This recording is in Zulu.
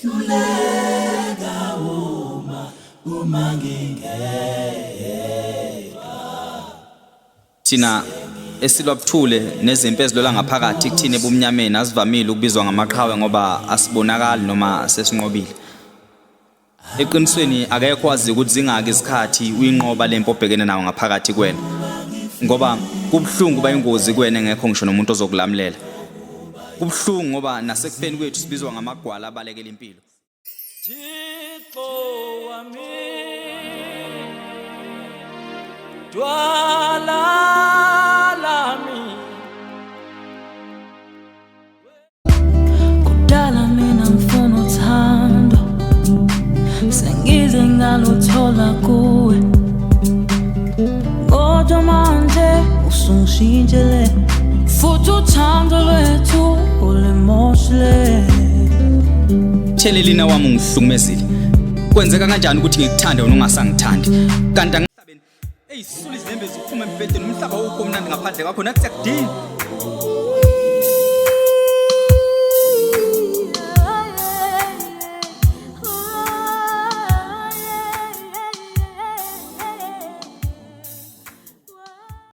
hluleka uma ngingeka thina esilwa buthule nezimpi ezilola ngaphakathi kuthini ebumnyameni asivamile ukubizwa ngamaqhawe ngoba asibonakali noma sesinqobile eqinisweni akekho wazi ukuthi zingaki isikhathi uyinqoba lempo obhekene nawo ngaphakathi kwena ngoba kubhlungu kuba ingozi kuwena engekho ngisho nomuntu ozokulamulela kubhlungu ngoba nasekufeni kwethu sibizwa ngamagwala abalekela impilo Thixo wami dwala lami kudala mina ngifuna uthando sengize ngaluthola kuwe kodwa manje usungishintshele futhi uthando lwethu ulimoshile Thelelina wami ungihlukumezile kwenzeka kanjani ukuthi ngikuthande wena ungasangithandi kanti emhlabeni eyisuli izembe ziphuma embedeni umhlaba ukho mnandi ngaphandle kwakho nathi siyakudinga